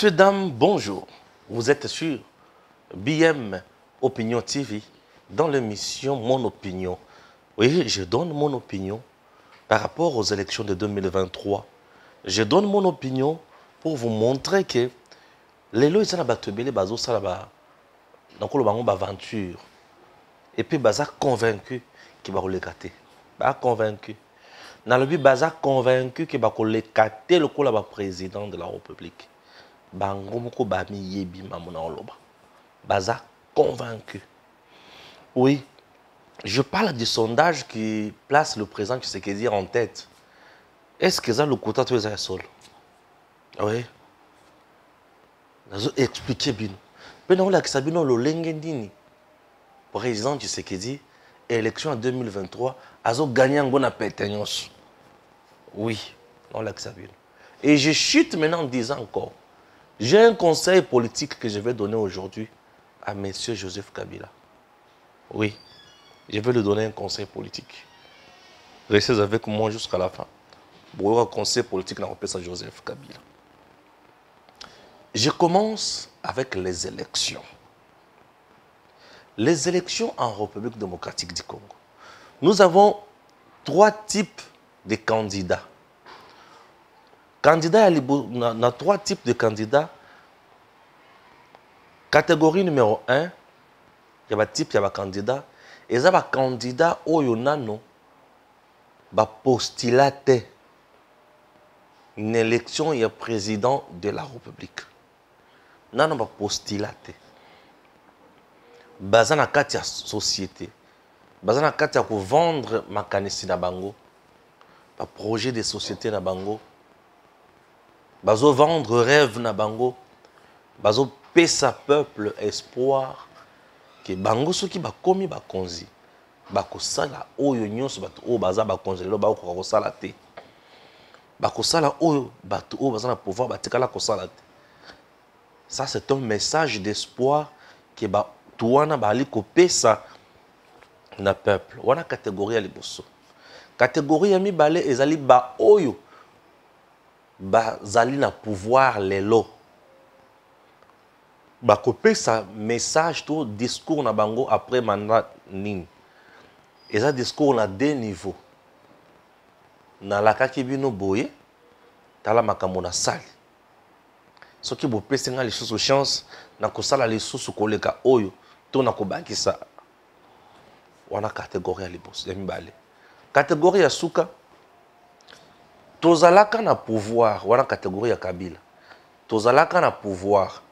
Messieurs, dames, bonjour. Vous êtes sur BM Opinion TV dans l'émission Mon Opinion. Oui, je donne mon opinion par rapport aux élections de 2023. Je donne mon opinion pour vous montrer que les lois sont aventure. Et puis, baza convaincu qu'il va les gâter. Bah convaincu. Dans le but, baza convaincu qu'il va les gâter le coup là président de la République. Bangomoko bami yebi mamuna oloba. Baza convaincu. Oui, je parle du sondage qui place le président Tshisekedi en tête. Est-ce que ça le quota tu es seul? Oui. Nazo expliquer bien. Mais non là que ça bien le lengendini. Président Tshisekedi élection en 2023 azo gagné un bon appel. Oui, non là que ça bien. Et je chute maintenant en disant encore. J'ai un conseil politique que je vais donner aujourd'hui à M. Joseph Kabila. Oui, je vais lui donner un conseil politique. Restez avec moi jusqu'à la fin. Pour un conseil politique, on appelle ça Joseph Kabila. Je commence avec les élections. Les élections en République démocratique du Congo. Nous avons trois types de candidats. Candidat, il y a trois types de candidats. Catégorie numéro 1, il y a un type, il y a un candidat. Et ça, un candidat, où il y a un postulat une élection, il y a président de la République. Il y a un postulat. Il y a une société. Il y a une vendre ma canisi na bango. Un projet de société na bango. Bazo vendre rêve na bango. Bazo pesa peuple espoir que bango soki bakomi bakonzi bakosala oyo nyonso bato oyo baza bakonzi lelo bakoka kosala te. Bakosala oyo bato oyo baza na pouvoir batikala kosala te. Ça c'est un message d'espoir que bato wana bali kopesa na peuple. Wana catégorie ya liboso. Catégorie ya mibale ezali ba oyo bazali na pouvoir lelo. Bakopesa message to discours na bango après mandat ning. Et ça discours na deux niveaux. Na la kaki bino boye tala makambo na sali. Soki bo pesenga les sous chance na kosala les sous koleka oyo to na kobakisa. Wana catégorie ya liboso ya mibale. Catégorie ya suka tozalaka na pouvoir wana catégorie ya Kabila. Tozalaka na pouvoir.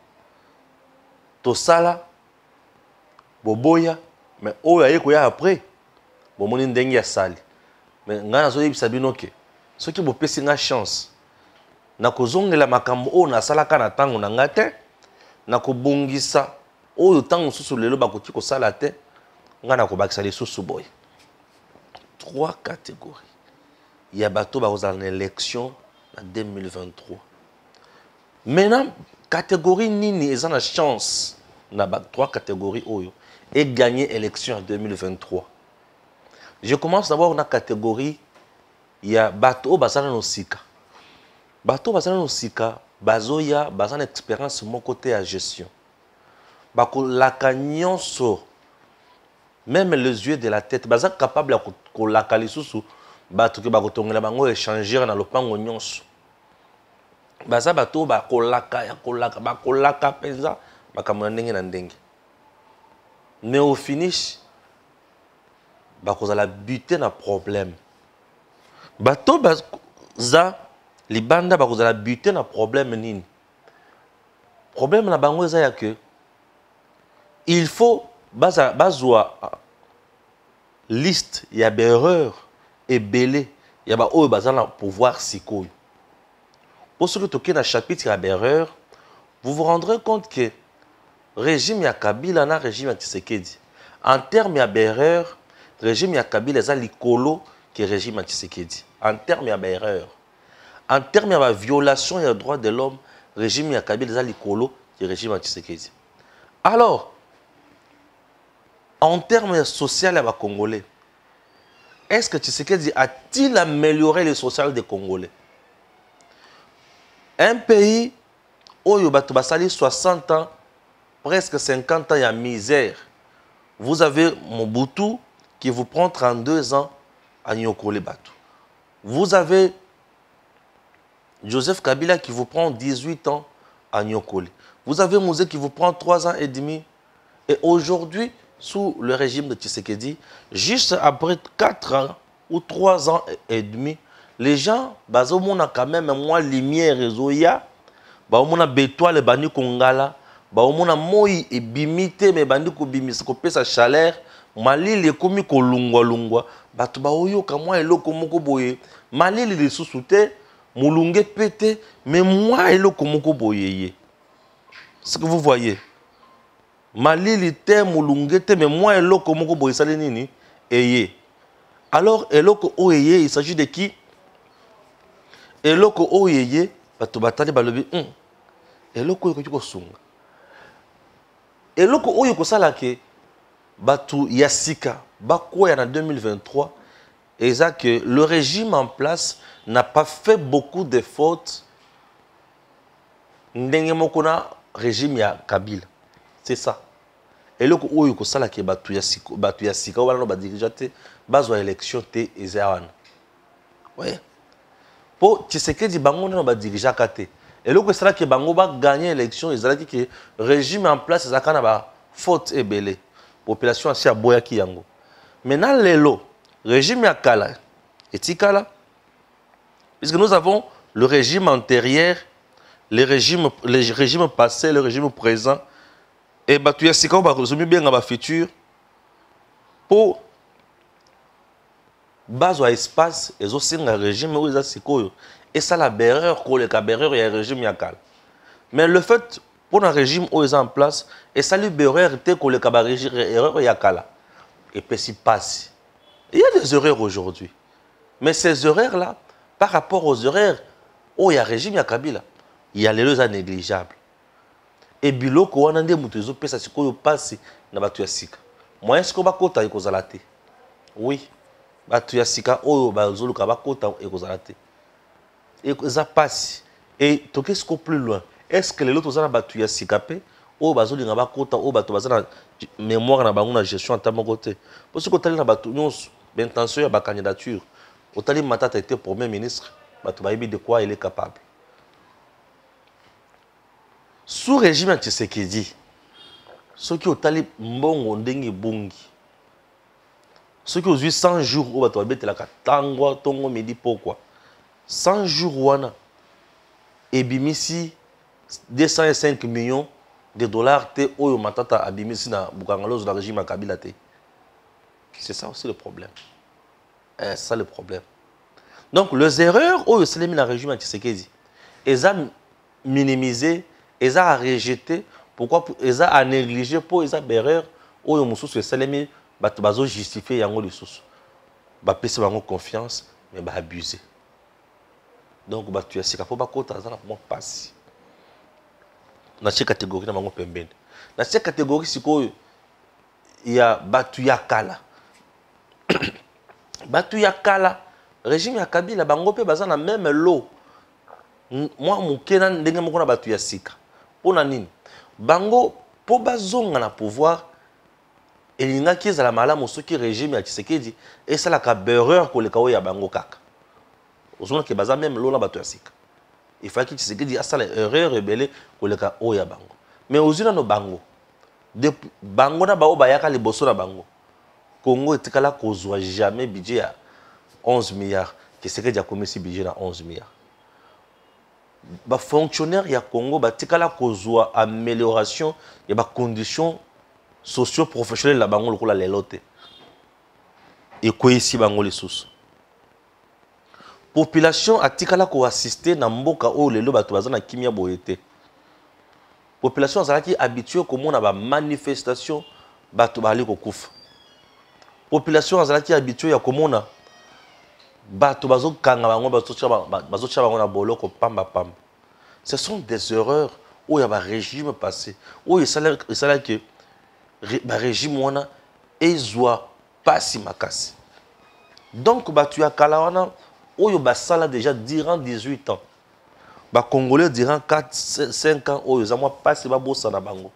Tosala boboya mais oyo aye koya après bomoni ndenge ya sali mais ngana zo yebisa bino ke soki bopesi nga chance na kozongela makambo oyo nasalaka na tango na ngate na kobongisa oyo tango susu lelo bakoki kosala te ngana kobakisa lisusu boy. Trois catégories. Il y a bato bakozala na élection en 2023. Maintenant catégorie nini eza na chance na trois catégories oyo et gagner élection en 2023. Je commence d'abord na catégorie il y a bato basana no sika. Bato basana no sika bazoya basana expérience mon côté à gestion. Bako la nyonso même les yeux de la tête baza capable ko la kalisusu bato ke bako tongela bango échanger na lopango nyonso. Baza bato bakolaka ya kolaka bakolaka penza makambo ndenge na ndenge. Mais au finish bakozala buter na problème. Bato baza libanda bakozala buter na problème nini. Problème na bango eza ya que il faut bazwa liste ya erreur et belé ya ba oyo bazala pouvoir sikoyo. Pour ce qui est dans le chapitre d'erreur, vous vous rendrez compte que le régime ya Kabila na régime ya Tshisekedi. En termes d'erreur, le régime ya Kabila est likolo que le régime ya Tshisekedi. En termes d'erreur. En termes de violation des droits de l'homme, le régime ya Kabila est likolo que le régime ya Tshisekedi. Alors, en termes sociaux les Congolais, est-ce que Tshisekedi a-t-il amélioré le social des Congolais? Un pays oyo bato basali 60 ans, presque 50 ans, il y a misère. Vous avez Mobutu qui vous prend 32 ans à Nyokole Bato. Vous avez Joseph Kabila qui vous prend 18 ans à Nyokole. Vous avez Mouzé qui vous prend 3 ans et demi. Et aujourd'hui, sous le régime de Tshisekedi, juste après 4 ans ou 3 ans et demi, les gens, on a quand même moins lumière et zoya, on a bétoile bani kongala, on a moi et bimité mais bandi ko bimis ko pesa chaleur, mali le komi ko lungwa lungwa, batu ba oyo kamwa eloko moko boye, mali le sous-souté, moulunge pété, mais moi eloko moko boye. Ce que vous voyez. Malili te mulungete mais moi eloko moko boye sale nini eye. Alors eloko oyeye, il s'agit de qui? Eloko oyeye bato batali balobi eloko oyeko ko sunga. Eloko oyeko sala ke bato yasika bakoya na 2023 et ça que le régime en place n'a pas fait beaucoup de fautes ndenge moko na régime ya Kabila. C'est ça. Et le coup où ça là qui batu ya sika wala no ba dirigeant te bazwa élection te ezawana. Ouais. Pour Tshisekedi bango no ba dirigeant kate. Et le coup ça là qui bango ba gagner élection ezalaki que régime en place ezaka na ba faute ebele. Population asi aboya ki yango. Maintenant lelo régime ya kala etikala puisque nous avons le régime antérieur, les régimes passés, le régime présent. Et bah tu as si quand on va résumer bien dans la future pour base à espace et aussi un régime où ils ont et ça la berreur qu'on les berreur et un régime yakal. Mais le fait pour un régime où ils sont en place et ça le berreur était qu'on les régime erreur yakala et puis s'y passe. Il y a des erreurs aujourd'hui, mais ces erreurs là par rapport aux erreurs où il y a régime yakabila, il y a les erreurs négligeables. Et biloko wana nde mutu ezo pesa sikoyo pasi na batu ya sika. Moyen siko bakota ekozala te. Oui. Batu ya sika oyo bazoluka bakota ekozala te. Eza pasi. Et toke siko plus loin. Est-ce que les autres ozana batu ya sika pe oyo bazolinga bakota oyo batu bazana mémoire na bango na gestion en tant côté. Parce que otali na batu nyonso l'intention ya ba candidature. Otali Matata était premier ministre, batu bayebi de quoi il est capable. Sous régime Tshisekedi, ceux qui ont talé mbongo ndengi bungi, ceux qui ont eu 100 jours où bato babete la katangwa tongo midi pourquoi 100 jours wana ebimisi 205 millions de dollars te oyo Matata abimisi na bukangalozo na régime Kabila te. C'est ça aussi le problème. C'est ça le problème. Donc les erreurs oyo selemi na régime Tshisekedi, ils ont minimisé. Ils ont rejeté, pourquoi ils ont négligé pour ils ont erreur ou ils ont salemi bazo justifier yango les sous. Ba pese bango confiance mais ba abuser. Donc ba tu asika faut ba kota za na mo passe. Na cette catégorie na bango pembeni. Na cette catégorie siko il y a batu ya kala. Batu ya kala régime ya Kabila bango pe baza na même lot. Moi mukena ndenge moko na batu ya sika. Pona nini bango po bazonga na pouvoir elinga ki ezala malamu soki régime ya Tshisekedi esalaka berreur koleka oyo ya bango kaka ozona ke baza même lola bato ya sika il faut que Tshisekedi asala erreur ebele koleka oyo ya bango mais ozina no bango de bango na bao bayaka liboso na bango Congo etikala kozwa jamais budget ya 11 milliards Tshisekedi a komisi budget na 11 milliards. Ba fonctionnaire ya Congo batikala kozwa amélioration ya ba conditions socio-professionnelles la bango lokola lelote et ko ici bango les sous population atikala ko assister na mboka o lelo bato bazana kimia boyete population azalaki habitué komona ba manifestation bato bali ko kufa population azalaki habitué ya komona bato bazo kanga bango bazo tcha bango na boloko pamba pamba. Ce sont des erreurs où il y a un régime passé où il s'allait que le régime wana ezwa pasi makasi. Donc batu ya kala wana où il basala déjà durant 18 ans. Les Congolais durant 4, 5 ans, ils ont passé ba bossa na bango.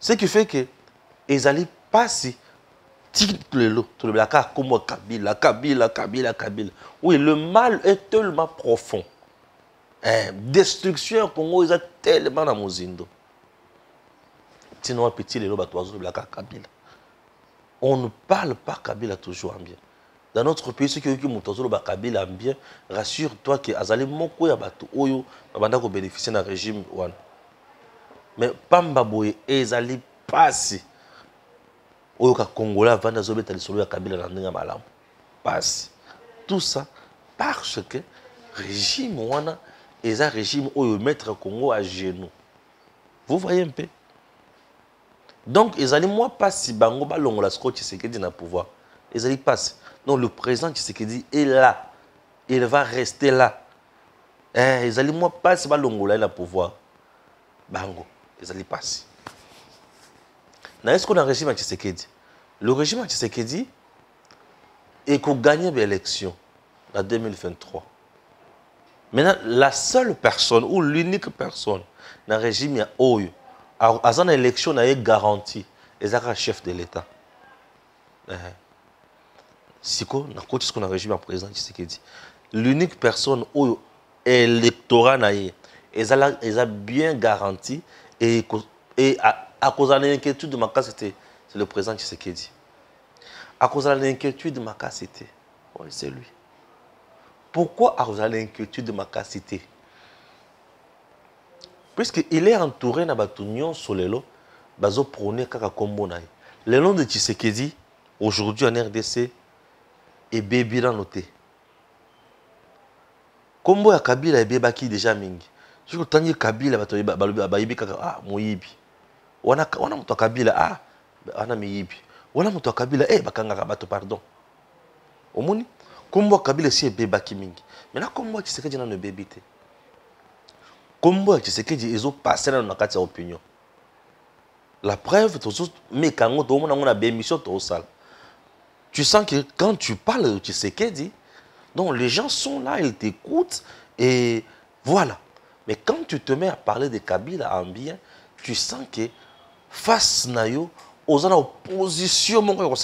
Ce qui fait que ils allaient passer tout le lot, tout le blacard comme Kabila, Kabila, Kabila, Kabila. Oui, le mal est tellement profond. Destruction au Congo, ils ont tellement na mozindo. Sinon, petit le lot, le blacard Kabila. On ne parle pas Kabila toujours en bien. Dans notre pays, ceux qui ont dit Kabila en bien, rassure-toi que Azali Moko ya batu oyo babanda ko bénéficier d'un régime wana. Mais Pamba Boye ezali pasi. Oyo ka Congolais vanda zo beta lisolo ya Kabila na ndinga malamu. Pasi. Tout ça parce que régime wana est un régime oyo mettre Congo à genoux. Vous voyez un peu? Donc, ils allaient moi pas si bango balongo la Scott Tshisekedi na pouvoir. Ils allaient passer. Non, le président Tshisekedi est là. Il va rester là. Ils allaient moi pas si balongo la pouvoir. Bango, ils allaient passer. Est-ce qu'on a un régime à Tshisekedi? Le régime à Tshisekedi est qu'on gagne l'élection en 2023. Maintenant, la seule personne ou l'unique personne dans le régime est Oyo. À une élection, on a garanti. Et ça, chef de l'État. C'est quoi ce qu'on a régime en président Tshisekedi? L'unique personne où électorat ils ont bien garanti et à cause de l'inquiétude de ma cas, c'est le président Tshisekedi. À cause de l'inquiétude de ma cas, c'est lui. Pourquoi à cause de l'inquiétude de ma cas, puisqu'il est entouré de Batunion Solelo, Bazo prôné Kaka Kombo Naï. Le nom de Tshisekedi, aujourd'hui en RDC, est bébé dans noté. Kombo ya Kabila est bébaki déjà mingi. Je veux dire Kabila, Bayibi Kaka, ah, Moyibi. Wana muto Kabila, ah, Ana Miyibi. Wana muto Kabila, Bakanga Rabato, pardon. Omoni, Kombo Kabila si est bébaki mingi. Mais là, Kombo Tshisekedi n'a ne bébité. Kombo Tshisekedi ils ont passé dans notre opinion. La preuve, mais quand on a des émissions au salle, tu sens que quand tu parles de Tshisekedi, donc les gens sont là, ils t'écoutent et voilà. Mais quand tu te mets à parler de Kabila en bien, tu sens que face nayo, aux opposition mon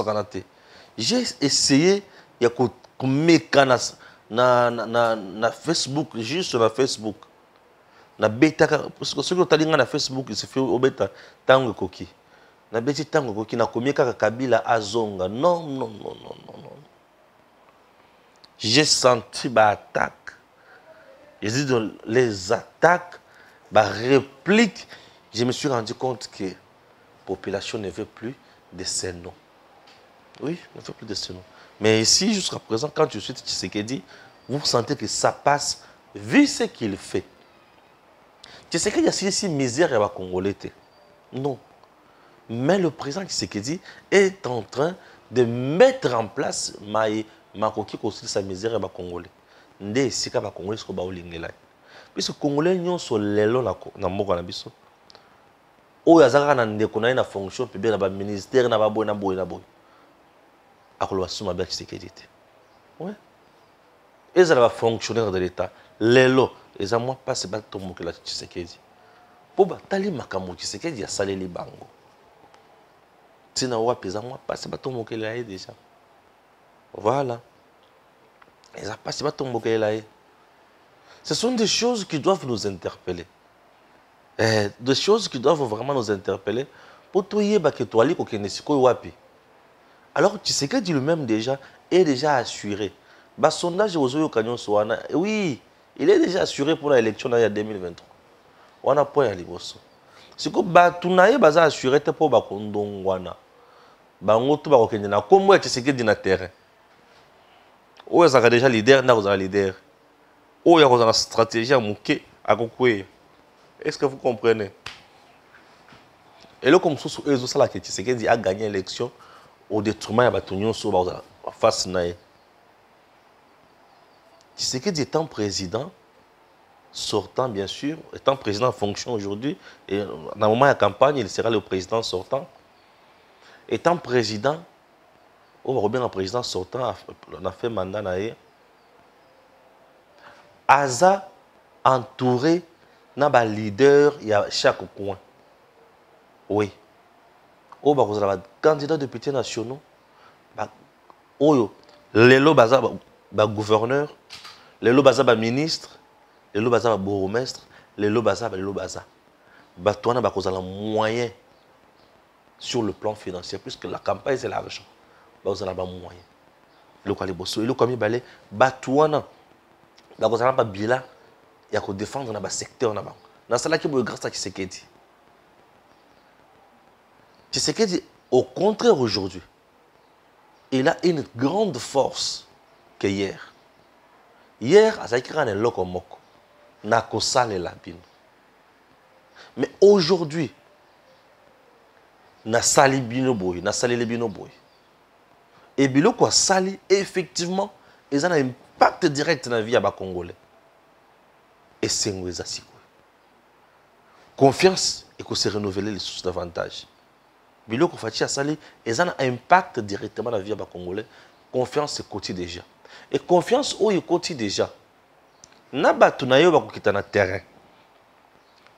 j'ai essayé il y a mécanisme na Facebook, juste sur Facebook. Na beta parce que ce que tu as na Facebook il se fait au beta tango koki na beti tango koki na komie kaka Kabila azonga non j'ai senti ba attaque j'ai dit les attaques ba réplique je me suis rendu compte que la population ne veut plus de ces noms. Oui, ne veut plus de ces noms. Mais ici jusqu'à présent quand tu suis Tshisekedi vous sentez que ça passe vu ce qu'il fait. Tu sais qu'il y a si misère à la Congolais. Non. Mais le président Tshisekedi est en train de mettre en place Makoki aussi sa misère à la Congolais. Ndé si ka ba Congolais ko ba olingela. Puisque Congolais nyon so lelo na moko na biso. O yazaka na ndeko na na fonction publique na ba ministère na ba boy na boy. Akolo suma ba Tshisekedi. Ouais. Et ça va fonctionnaire de l'État. Lelo les amours passent par ton mot que la Tshisekedi. Pour batali makamu Tshisekedi ya saleli bango. Tina wa pesa moi passent par ton mot que la déjà. Voilà. Les a passé par ton mot que la. Ce sont des choses qui doivent nous interpeller. Des choses qui doivent vraiment nous interpeller. Pour toi yeba que toi li ko kenesiko wapi. Alors Tshisekedi lui-même déjà est déjà assuré. Ba sondage aux oyo kanyon soana. Oui. Il est déjà assuré pour l'élection en 2023. On a point à l'Ibosso. C'est que Batunaye baza assuré pour Bakondongwana. Bangoto Bakokendina. Comme moi, tu sais que dans terrain. Où est-ce déjà leader, n'a pas leader. Où il y a une stratégie à mouquer, à concourir. Est-ce que vous comprenez? Et là, comme ça, la Tshisekedi a gagné l'élection au détriment de Batunyon sur face naïe. Tshisekedi étant président, sortant bien sûr, étant président en fonction aujourd'hui, et dans le moment de la campagne, il sera le président sortant. Étant président, on va bien un président sortant, on a fait mandat naïe. Aza entouré na ba leader ya chaque coin. Oui. Oh ba kozala ba candidats députés nationaux. Ba oyo lelo baza ba gouverneur, lelo baza ba ministre, lelo baza ba bourgmestre, lelo baza. Ba toana ba kozala moyen sur le plan financier puisque la campagne c'est l'argent. Ba kozala ba moyen. Le quoi les bosso, le quoi mi balé ba toana ba kozala ba bilan ya ko défendre na ba secteur na ba. Na sala ki bo grâce à Tshisekedi. Tshisekedi, au contraire aujourd'hui, il a une grande force que hier. Hier, à Zaïkira, il loko moko. Na kosale la bino. Mais aujourd'hui, na sali bino boy, na sali le bino boy. Et bilo quoi sali, effectivement, ils ont un impact direct dans la vie à bas Congolais. Et c'est un asiko. Confiance et qu'on se renouveler les sources d'avantage. Bilo ko fati asali, ils ont un impact directement dans la vie à bas Congolais. Confiance c'est côté déjà. Et confiance où il côté déjà. Na batu na yo ba ko kita na terrain.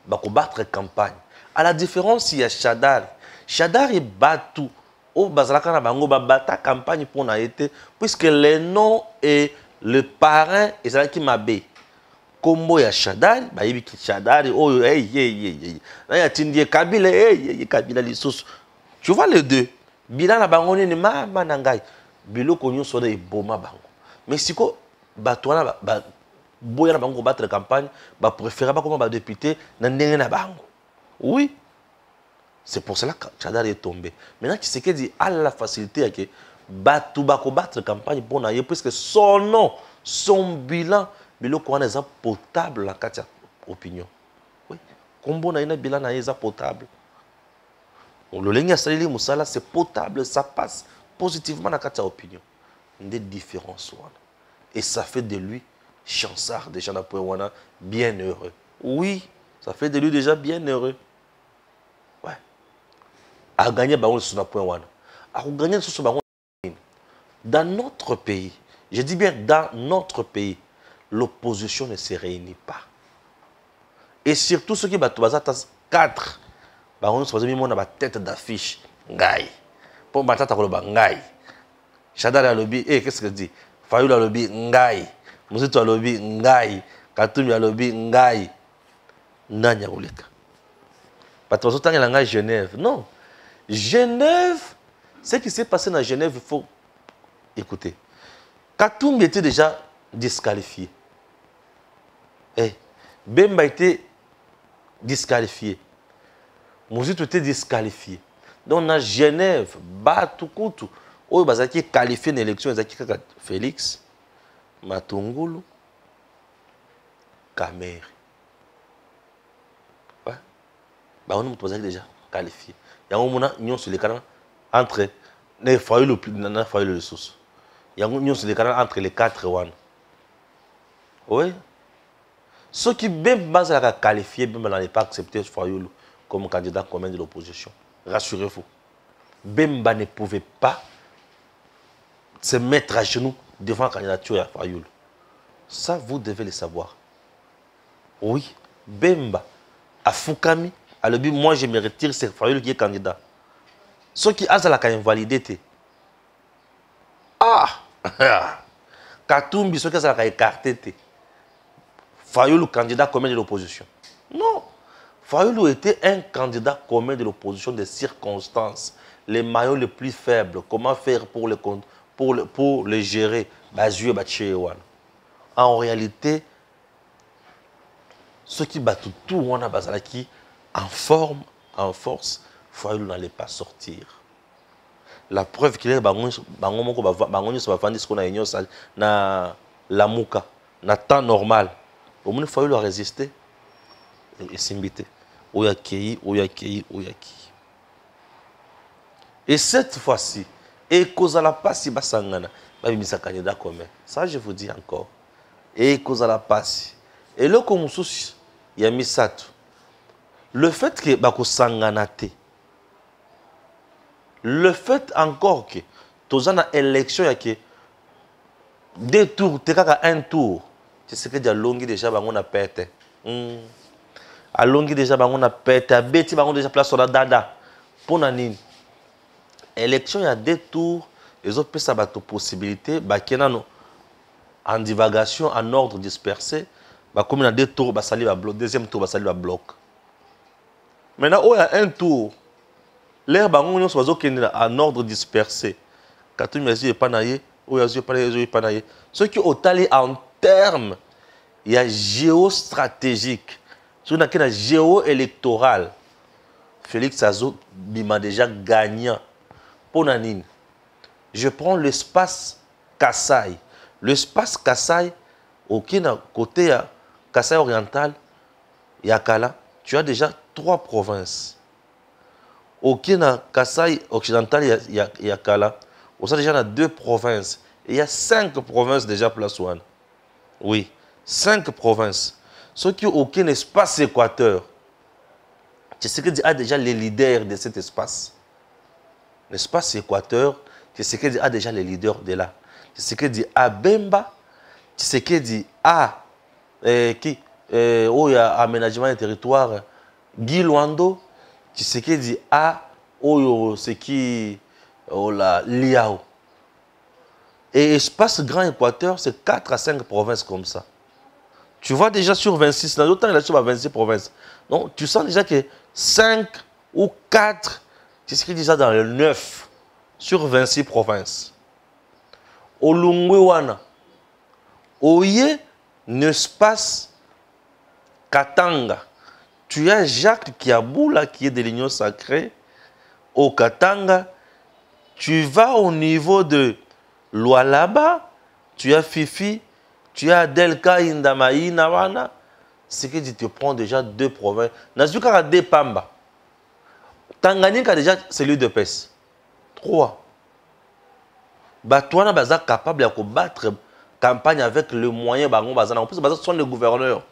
Ba ko battre campagne. À la différence il y a Shadar. Shadar est batu au bazalaka na bango ba bata campagne pour na été puisque le nom et le parrain ezala ki mabe. Kombo ya Shadar, ba yebi ki Shadar oh hey. Na ya tindie Kabila hey Kabila lisusu. Tu vois les deux. Bila na bango ni mama na ngai. Biloko nyonso na eboma bango. Mais siko batwana ba boya na bango battre campagne, ba préférer ba comme ba député na ndenge na bango. Oui. C'est pour cela que Shadar est tombé. Maintenant Tshisekedi a la facilité que batu ba ko battre campagne pour na puisque son nom, son bilan, biloko wana eza potable na kati ya opinion. Oui. Kombo na ina bilan na eza potable. Le lenge salili musala c'est potable, ça passe positivement dans la opinion. Des différences. Et ça fait de lui, chansard, déjà bien heureux. Oui, ça fait de lui déjà bien heureux. Ouais. À gagner, dans notre pays, je dis bien dans notre pays, l'opposition ne se réunit pas. Et surtout ceux qui battent 4, on se fait tête d'affiche. Ngai. Pour batata koloba ngai. Shadar a lobby, qu'est-ce que dit? Fayou a lobby ngai. Mousito a lobby ngai. Katoumi a lobby ngai. Nanya oleka. Parce que tant que Genève, non. Genève, ce qui s'est passé dans Genève, il faut écouter. Katoumi était déjà disqualifié. Bemba était disqualifié. Mousito était disqualifié. Donc, dans Genève, Batukutu, où ils ont qualifié une élection, ils ont Félix, Matungulu, Kamer. Ouais. On a déjà qualifié. Il y a un moment où sur les canaux entre les foyers le ressources. Il y a un moment sur les canaux entre les 4 one. Oui. Ceux qui même basent à qualifier, même n'ont pas accepté Foyulu comme candidat commun de l'opposition. Rassurez-vous. Bemba ne pouvait pas se mettre à genoux devant la candidature à Fayoul. Ça, vous devez le savoir. Oui, Bemba, à Foukami, à le but, moi je me retire, c'est Fayoul qui est candidat. Ceux qui ont la invalidité. Ah Katumbi, ceux qui ont la écarté. Fayoul, candidat commun de l'opposition. Non. Fayoulou était un candidat commun de l'opposition des circonstances, les maillots les plus faibles, comment faire pour le gérer. En réalité, ceux qui battent tout, on a Bazalaki en forme, en force, Fayoulou n'allait pas sortir. La preuve qu'il est, na la mouka, na temps normal. Au moins, Fayoulou a résisté. Et s'imbiter. Oyaki. Et cette fois-ci, et Kozala Passi Basangana, Babimisa candidat commun. Ça, je vous dis encore. Et Kozala Passi. Et le Komoussous, il y a Misato. Le fait que Bako Sanganate, le fait encore que, dans une élection, il y a 2 tours, un tour. Tu sais que déjà longi déjà on a pété. A longi déjà on a pété, a bêti on déjà place sur la dada. Pour nanine. Élection il y a 2 tours, les autres ça ba possibilité ba kenano en divagation en ordre dispersé, ba comme il y a 2 tours ba sali ba bloc, deuxième tour ba sali ba bloc. Maintenant il y a un tour. L'air bangon nyonso bazokende en ordre dispersé. Quand tu me pas naïe, ou yazu pas naïe. Ce qui au tali en termes il y a géostratégique. Ce qui est géo-électoral. Félix Azo m'a déjà gagnant. Pour Nanine, je prends l'espace Kassai. L'espace Kassai, côté Kassai oriental, Yakala, tu as déjà 3 provinces. Au Kassai occidental, Yakala, on a déjà 2 provinces. Et il y a 5 provinces déjà place one. Oui, 5 provinces. Ceux qui ont aucun espace équateur, tu sais que a déjà les leaders de cet espace. L'espace équateur, tu sais que a déjà les leaders de là. Tu sais que dit à Bemba, tu sais que dit à qui où il y a aménagement du territoire, Guy Luando, tu sais que dit à où c'est qui la Liao. Et espace grand équateur, c'est 4 à 5 provinces comme ça. Tu vois déjà sur 26, dans l'autre temps, il y a sur 26 provinces. Donc, tu sens déjà que 5 ou 4, c'est ce qu'il dit ça dans le 9 sur 26 provinces. Au Lungwewana, Oye, l'espace Katanga. Tu as Jacques Kiaboula qui est de l'Union sacrée. Au Katanga, tu vas au niveau de Lualaba, tu as Fifi, tu as Delka Indamaï Nawana. C'est que tu te prends déjà 2 provinces. Nazuka a 2 Pamba. Tanganyika a déjà celui de PES. 3. Batouana baza capable de combattre campagne avec le moyen bangon baza. En plus, baza sont les gouverneurs.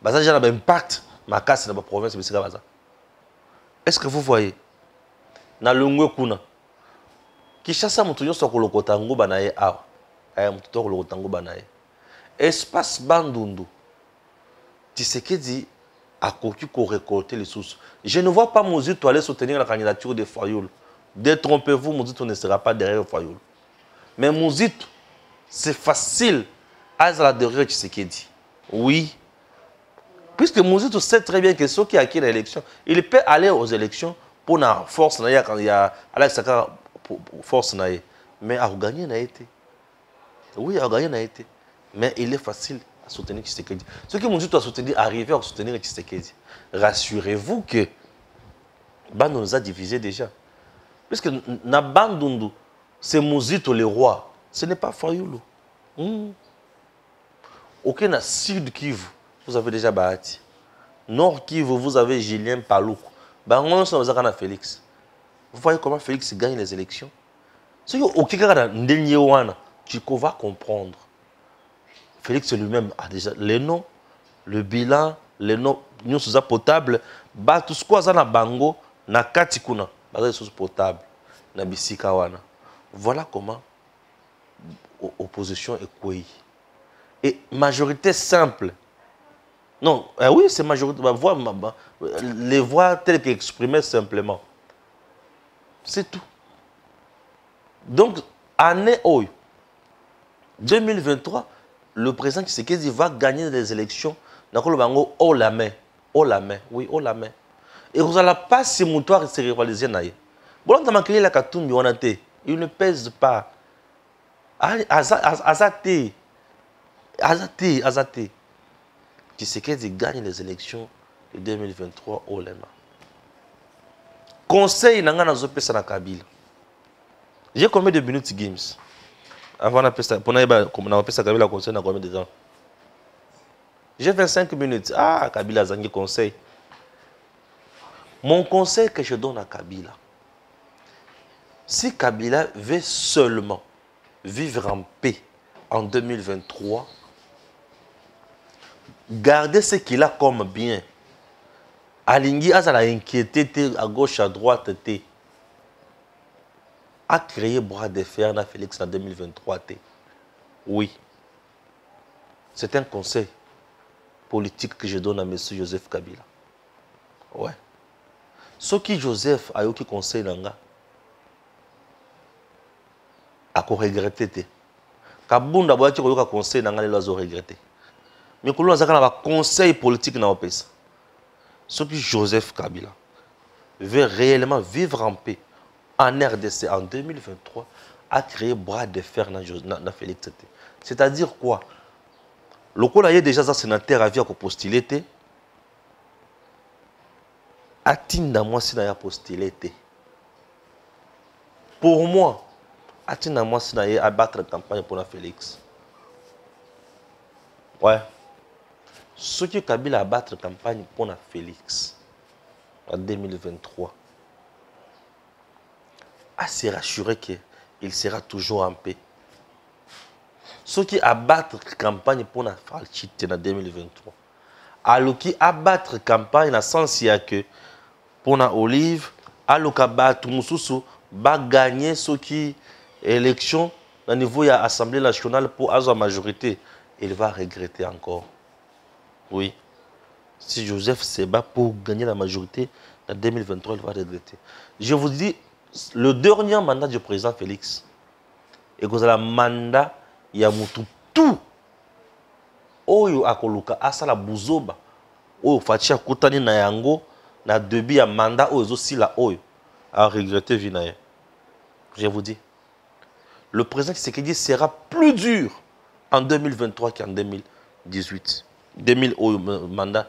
Baza déjà un impact. Ma casse dans ma province, c'est baza. Est-ce que vous voyez? Na lungwe kuna. Kishasa mutunyo sokolo kotango banaye awa. Aya mututo kolo kotango banaye. Espace Bandundu. Tshisekedi a cocu qu'on récolter les sources. Je ne vois pas Mouzito aller soutenir la candidature de Fayoul. Détrompez-vous, Mouzito ne sera pas derrière Fayoul. Mais Mouzito, c'est facile à la derrière Tshisekedi. Oui. Puisque Mouzito sait très bien que ceux qui acquièrent l'élection, il peut aller aux élections pour la force quand il y a force. Mais à gagner n'a été. Oui, à gagner n'a été. Mais il est facile à soutenir Tshisekedi. Ceux qui m'ont dit à soutenir, arriver à soutenir Tshisekedi, rassurez-vous que Bandundu nous a divisés déjà. Puisque na Bandundu, c'est Mouzito le roi. Ce n'est pas Fayoulou. Ok, na Sud Kivu, vous avez déjà Bahati. Nord Kivu, vous avez Julien Paloukou. Bangon, c'est Ozakana Félix. Vous voyez comment Félix gagne les élections? Ce qui est au Kikara Ndenyewana, tu vas comprendre. Félix lui-même a déjà les noms, le bilan, les noms, nous sommes potables. Tout ce qu'on a na bango, na katikuna, des choses potables, na bisikawana. Voilà comment opposition est quoi. Et majorité simple. Non, oui, c'est majorité. Les voix telles qu'exprimées simplement. C'est tout. Donc, année 2023, le président Tshisekedi va gagner des élections dans le bango haut la main. Haut la main. Oui, haut la main. Et vous n'allez pas se moutoir et se rivaliser. Bon, dans ma la Katumbi, on a été. Il ne pèse pas. Azate. Tshisekedi gagne les élections de 2023 au Lema. Conseil n'a pas de Kabila. J'ai combien de minutes games? Avant de Kabila conseil, n'a combien de temps? J'ai 25 minutes. Ah, Kabila Zangi conseil. Mon conseil que je donne à Kabila, si Kabila veut seulement vivre en paix en 2023, garder ce qu'il a comme bien. Alingi a inquiété à gauche, à droite, a créé bras de fer à Félix en 2023. Oui. C'est un conseil politique que je donne à M. Joseph Kabila. Ouais. Ce qui Joseph a eu qui conseil nanga, a regretté. Kabunda boya qui a conseil nanga les a regretté. Mais que l'on a un conseil politique dans le pays. Ce qui Joseph Kabila veut réellement vivre en paix en RDC en 2023 a créé bras de fer dans Félix Tshisekedi. C'est-à-dire quoi? Le coup là, il y a déjà un sénateur à postuler. Atinda moi si n'a postulé. Pour moi, atinda moi si n'a abattre la campagne pour la Félix. Ouais. Ce qui Kabila abattre la campagne pour la Félix en 2023 à se rassurer qu'il sera toujours en paix. Ceux qui abattent la campagne pour la Falchite en 2023, alors qui abattre la campagne dans le sens que pour la Olive, alors qui abattre Moussoussou, va gagner ceux qui élection au niveau de l'Assemblée nationale pour avoir la majorité, il va regretter encore. Oui. Si Joseph se bat pour gagner la majorité en 2023, il va regretter. Je vous dis, le dernier mandat du président Félix, et que le mandat, il y a tout. Oyo akoluka asala buzoba. Oyo fatia kutani na yango na debi ya mandat oyo sila oyo a regretté vinaye. Je vous dis, le président Tshisekedi sera plus dur en 2023 qu'en 2018. 2000 mandat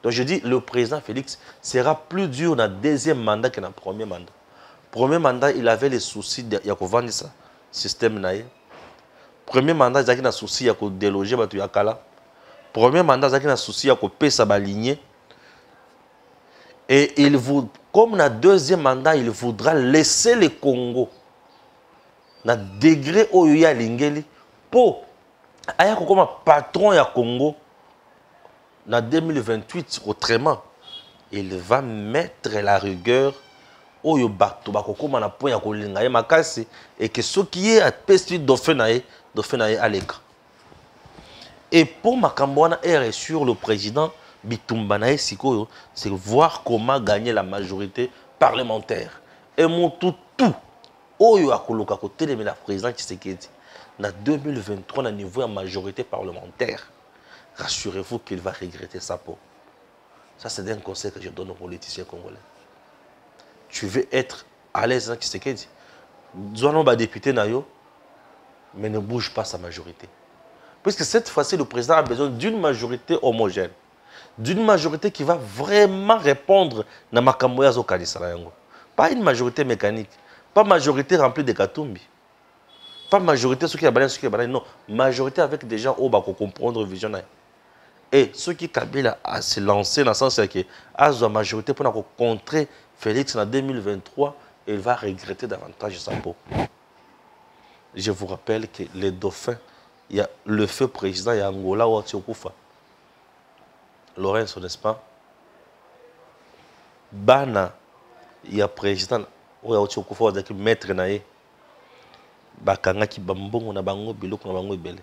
donc je dis, le président Félix sera plus dur dans le deuxième mandat que dans le premier mandat. Premier mandat, il avait les soucis de vendre ça système naïe. Premier mandat, il avait des soucis de déloger batu yakala. Premier mandat, il avait des soucis de payer sa lignée. Et il vous, comme dans le deuxième mandat, il voudra laisser le Congo dans le degré où il y a l'ingeli pour aya comme patron ya Congo en 2028 autrement il va mettre la rigueur au bato bakokoma na point ya kolinga ye makasi et que ce qui est à pesti dauphin à l'écran. Et pour makambo wana est sur le président Bitumba na sikoyo, c'est voir comment gagner la majorité parlementaire. Et mon tout oyo akoloka côté de la président Tshisekedi en 2023 à niveau de majorité parlementaire. Rassurez-vous qu'il va regretter sa peau. Ça, c'est un conseil que je donne aux politiciens congolais. Tu veux être à l'aise dans Tshisekedi. Nous va député nayo, mais ne bouge pas sa majorité. Puisque cette fois-ci, le président a besoin d'une majorité homogène. D'une majorité qui va vraiment répondre à Makamboya Zokanisa. Pas une majorité mécanique. Pas majorité remplie de Katumbi. Pas majorité ceux qui ont non. Majorité avec des gens qui vont comprendre la vision. Et ceux qui Kabila a se lancé dans le sens que à la majorité pour contrer Félix en 2023, il va regretter davantage sa peau. Je vous rappelle que les dauphins, il y a le feu président, il y a Angola ou Tiokufa. Lorenzo, n'est-ce pas? Bana, il y a président ou Tiokufa, il y a maître naé. Bakanga ki bambongo na bango biloko na bango ebele.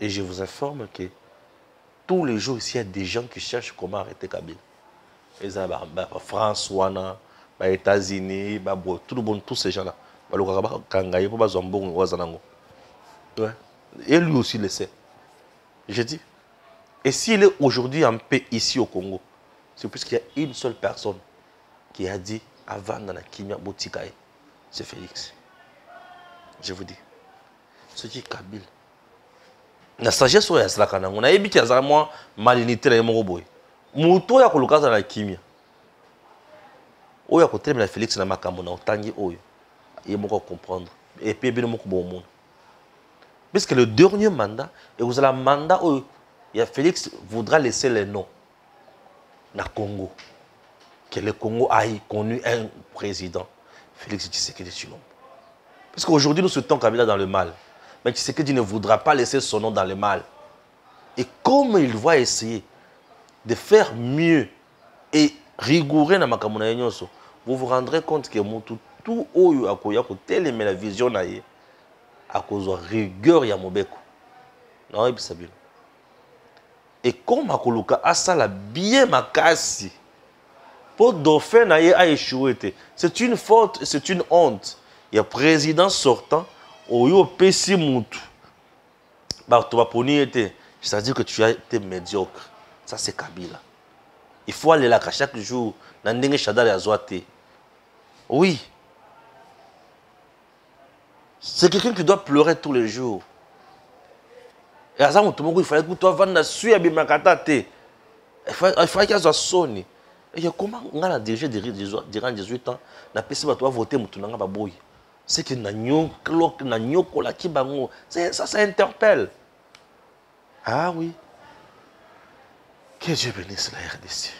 Et je vous informe que tous les jours ici, il y a des gens qui cherchent comment arrêter Kabila. Ils ont France, les États-Unis, tout le monde, tous ces gens-là. Et lui aussi le sait. Je dis. Et s'il est aujourd'hui en paix ici au Congo, c'est parce qu'il y a une seule personne qui a dit avant dans la Kimia Botikaï, c'est Félix. Je vous dis. Ce qui est Kabila. La sagesse oya sala kana ngona ebiki azala moi malinité na moko boy muto ya kolukaza na kimia oya ko terminer Félix na makambo na otangi oyo ye moko comprendre et puis bien moko bon monde parce que le dernier mandat et vous allez mandat oyo ya Félix voudra laisser les noms na Congo que le Congo a connu un président Félix Tshisekedi Tshilombo parce qu'aujourd'hui nous souhaitons Kabila dans le mal. Mais Tshisekedi ne voudra pas laisser son nom dans le mal. Et comme il va essayer de faire mieux et rigoureux dans makambo na nyonso, vous vous rendrez compte que tout oyo akoya ko télémer la vision na ye à cause de rigueur ya mobeko. Non, et puis et comme akoluka asala bien makasi pour dauphin na ye a échoué. C'est une faute, c'est une honte. Il y a président sortant oyo pesi mutu. Bah tu vas poni été, c'est-à-dire que tu as été médiocre. Ça c'est Kabila. Il faut aller là chaque jour na ndenge chadal ya zoate. Oui. C'est quelqu'un qui doit pleurer tous les jours. Et à ça, il fallait que tu vendre suya bimakata te. Il fallait qu'il soit sonné. Et comment on a dirigé durant 18 ans, na pesi ba toi voter mutunanga ba boy. C'est que na nyoko la kibango. Ça interpelle. Ah oui. Que Dieu bénisse la RDC.